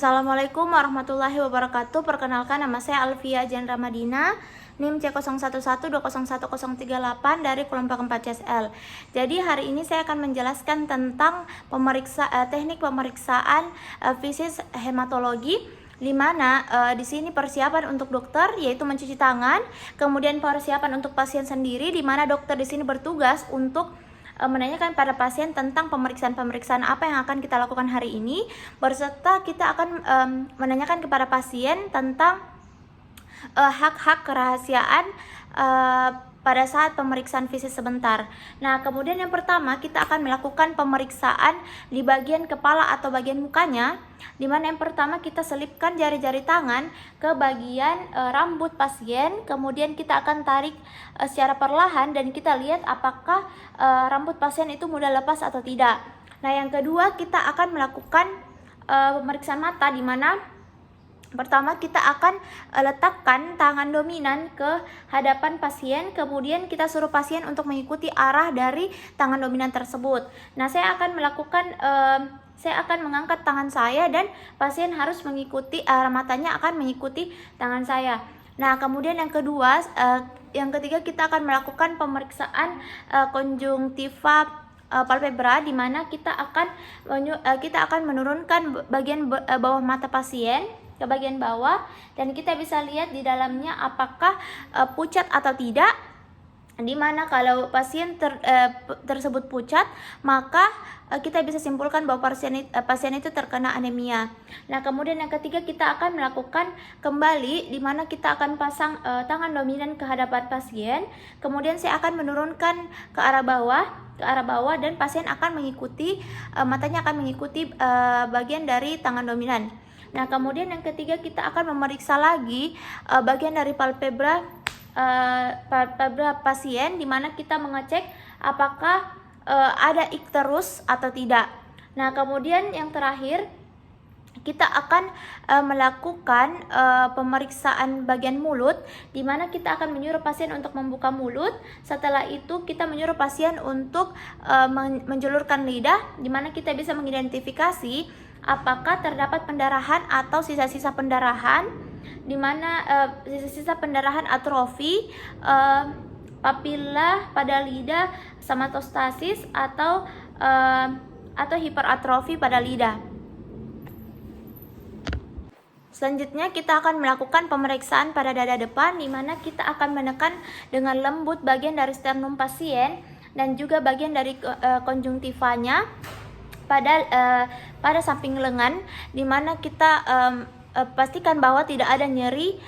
Assalamualaikum warahmatullahi wabarakatuh. Perkenalkan, nama saya Alfia Jendra Madina, NIM C0112011038 dari kelompok 4 CSL. Jadi hari ini saya akan menjelaskan tentang teknik pemeriksaan fisis hematologi, di mana di sini persiapan untuk dokter yaitu mencuci tangan, kemudian persiapan untuk pasien sendiri, di mana dokter di sini bertugas untuk menanyakan pada pasien tentang pemeriksaan apa yang akan kita lakukan hari ini, berserta kita akan menanyakan kepada pasien tentang hak-hak kerahasiaan pada saat pemeriksaan fisik sebentar. Nah, kemudian yang pertama kita akan melakukan pemeriksaan di bagian kepala atau bagian mukanya, di mana yang pertama kita selipkan jari-jari tangan ke bagian rambut pasien, kemudian kita akan tarik secara perlahan dan kita lihat apakah rambut pasien itu mudah lepas atau tidak. Nah, yang kedua kita akan melakukan pemeriksaan mata, di mana pertama kita akan letakkan tangan dominan ke hadapan pasien, kemudian kita suruh pasien untuk mengikuti arah dari tangan dominan tersebut. Nah, saya akan mengangkat tangan saya dan pasien harus mengikuti arah matanya akan mengikuti tangan saya. Nah, kemudian yang ketiga kita akan melakukan pemeriksaan konjungtiva palpebra, di mana kita akan menurunkan bagian bawah mata pasien ke bagian bawah dan kita bisa lihat di dalamnya apakah pucat atau tidak, di mana kalau pasien tersebut pucat, maka kita bisa simpulkan bahwa pasien itu terkena anemia. Nah, kemudian yang ketiga kita akan melakukan kembali, di mana kita akan pasang tangan dominan ke hadapan pasien, kemudian saya akan menurunkan ke arah bawah dan pasien akan mengikuti matanya akan mengikuti bagian dari tangan dominan. Nah, kemudian yang ketiga kita akan memeriksa lagi bagian dari palpebra pasien, di mana kita mengecek apakah ada ikterus atau tidak. Nah, kemudian yang terakhir kita akan melakukan pemeriksaan bagian mulut, di mana kita akan menyuruh pasien untuk membuka mulut. Setelah itu kita menyuruh pasien untuk menjulurkan lidah, di mana kita bisa mengidentifikasi apakah terdapat pendarahan atau sisa-sisa pendarahan, di mana sisa-sisa pendarahan atrofi, papila pada lidah, somatostasis atau hiperatrofi pada lidah. Selanjutnya kita akan melakukan pemeriksaan pada dada depan, di mana kita akan menekan dengan lembut bagian dari sternum pasien dan juga bagian dari konjungtivanya pada samping lengan, di mana kita pastikan bahwa tidak ada nyeri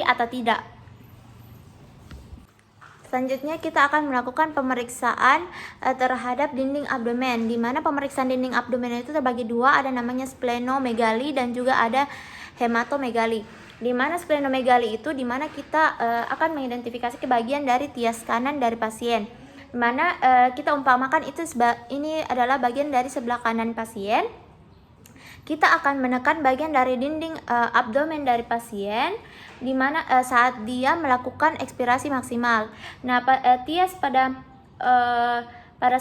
atau tidak. Selanjutnya kita akan melakukan pemeriksaan terhadap dinding abdomen, di mana pemeriksaan dinding abdomen itu terbagi dua, ada namanya splenomegali dan juga ada hematomegali. Di mana splenomegali itu di mana kita akan mengidentifikasi kebagian dari tias kanan dari pasien, di mana kita umpamakan ini adalah bagian dari sebelah kanan pasien. Kita akan menekan bagian dari dinding abdomen dari pasien, di mana saat dia melakukan ekspirasi maksimal. Nah, tias pada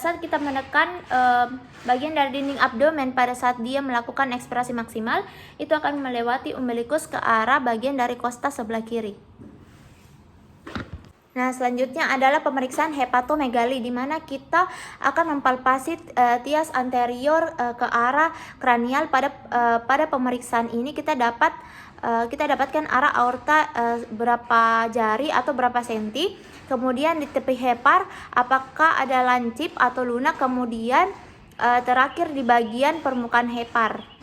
saat kita menekan bagian dari dinding abdomen pada saat dia melakukan ekspirasi maksimal, itu akan melewati umbilikus ke arah bagian dari kosta sebelah kiri. Nah, selanjutnya adalah pemeriksaan hepatomegali, di mana kita akan mempalpasi tias anterior ke arah kranial. Pada pemeriksaan ini kita dapatkan arah aorta berapa jari atau berapa senti, kemudian di tepi hepar apakah ada lancip atau lunak, kemudian terakhir di bagian permukaan hepar.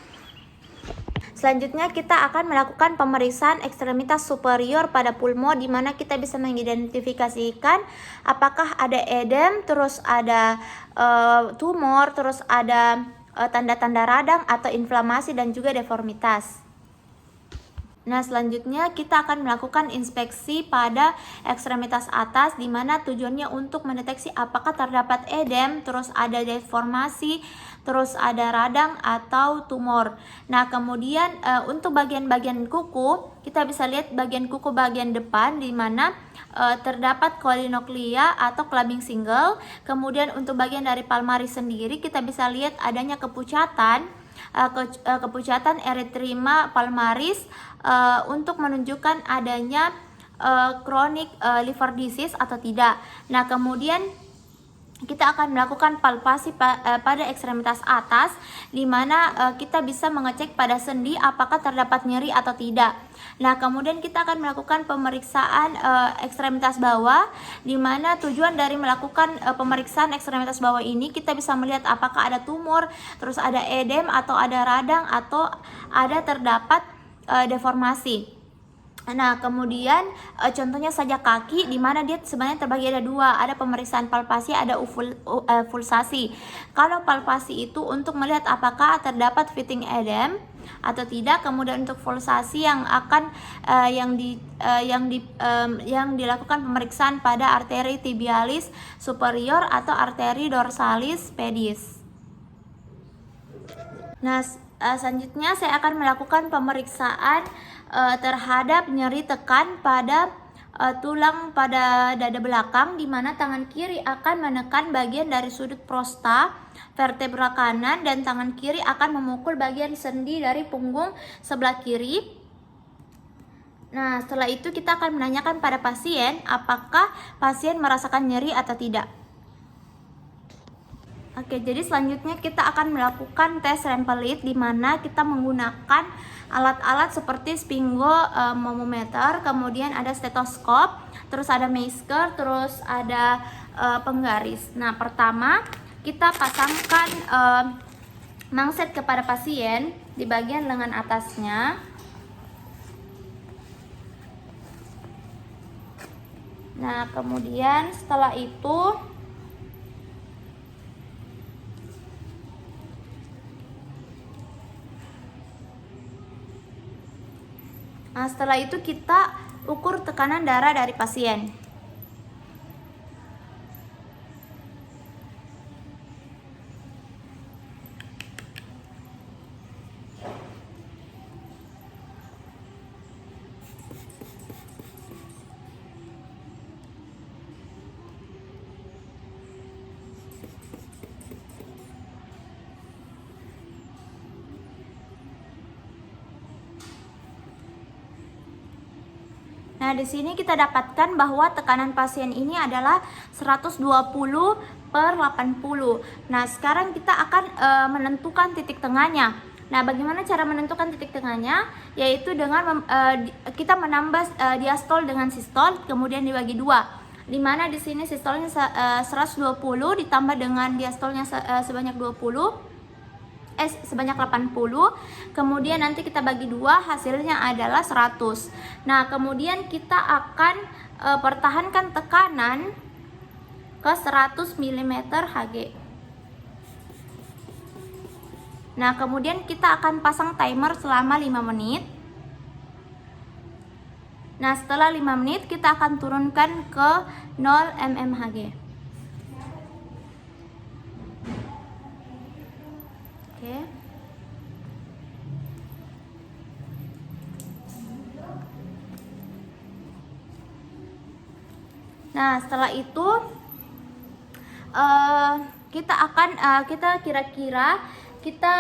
Selanjutnya kita akan melakukan pemeriksaan ekstremitas superior pada pulmo, di mana kita bisa mengidentifikasikan apakah ada edem, terus ada tumor, terus ada tanda-tanda radang atau inflamasi dan juga deformitas. Nah, selanjutnya kita akan melakukan inspeksi pada ekstremitas atas, di mana tujuannya untuk mendeteksi apakah terdapat edem, terus ada deformasi, terus ada radang atau tumor. Nah, kemudian untuk bagian-bagian kuku, kita bisa lihat bagian kuku bagian depan, di mana terdapat kolinoklia atau clubbing single. Kemudian untuk bagian dari palmaris sendiri kita bisa lihat adanya kepucatan kepucatan erythema palmaris untuk menunjukkan adanya chronic liver disease atau tidak. Nah, kemudian kita akan melakukan palpasi pada ekstremitas atas, di mana kita bisa mengecek pada sendi apakah terdapat nyeri atau tidak. Nah, kemudian kita akan melakukan pemeriksaan ekstremitas bawah, di mana tujuan dari melakukan pemeriksaan ekstremitas bawah ini kita bisa melihat apakah ada tumor, terus ada edem atau ada radang atau ada terdapat deformasi. Nah, kemudian contohnya saja kaki, di mana dia sebenarnya terbagi ada dua, ada pemeriksaan palpasi, ada pulsasi. Kalau palpasi itu untuk melihat apakah terdapat fitting edem atau tidak, kemudian untuk pulsasi yang akan yang dilakukan pemeriksaan pada arteri tibialis superior atau arteri dorsalis pedis. Nah, selanjutnya saya akan melakukan pemeriksaan terhadap nyeri tekan pada tulang pada dada belakang, di mana tangan kiri akan menekan bagian dari sudut prosta vertebra kanan dan tangan kiri akan memukul bagian sendi dari punggung sebelah kiri. Nah, setelah itu kita akan menanyakan pada pasien apakah pasien merasakan nyeri atau tidak. Oke, jadi selanjutnya kita akan melakukan tes Rempelit, di mana kita menggunakan alat-alat seperti sphygmomanometer, kemudian ada stetoskop, terus ada masker, terus ada penggaris. Nah, pertama kita pasangkan mangset kepada pasien di bagian lengan atasnya. Nah, kemudian setelah itu kita ukur tekanan darah dari pasien. Nah, di sini kita dapatkan bahwa tekanan pasien ini adalah 120/80. Nah, sekarang kita akan menentukan titik tengahnya. Nah, bagaimana cara menentukan titik tengahnya? Yaitu dengan kita menambah diastol dengan sistol, kemudian dibagi dua. Di mana di sini sistolnya 120 ditambah dengan diastolnya sebanyak 80, kemudian nanti kita bagi dua, hasilnya adalah 100. Nah, kemudian kita akan pertahankan tekanan ke 100 mm Hg. Nah, kemudian kita akan pasang timer selama 5 menit. Nah, setelah 5 menit kita akan turunkan ke 0 mmHg. Oke. Nah, setelah itu kita akan kita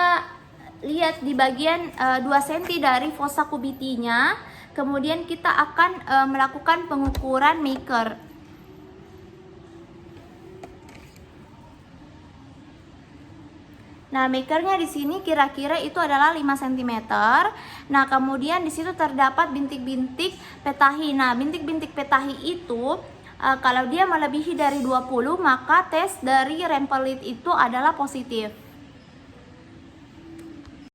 lihat di bagian 2 cm dari fossa cubiti-nya. Kemudian kita akan melakukan pengukuran maker. Nah, makernya di sini kira-kira itu adalah 5 cm. Nah, kemudian di situ terdapat bintik-bintik petahi. Nah, bintik-bintik petahi itu kalau dia melebihi dari 20, maka tes dari Rempelit itu adalah positif.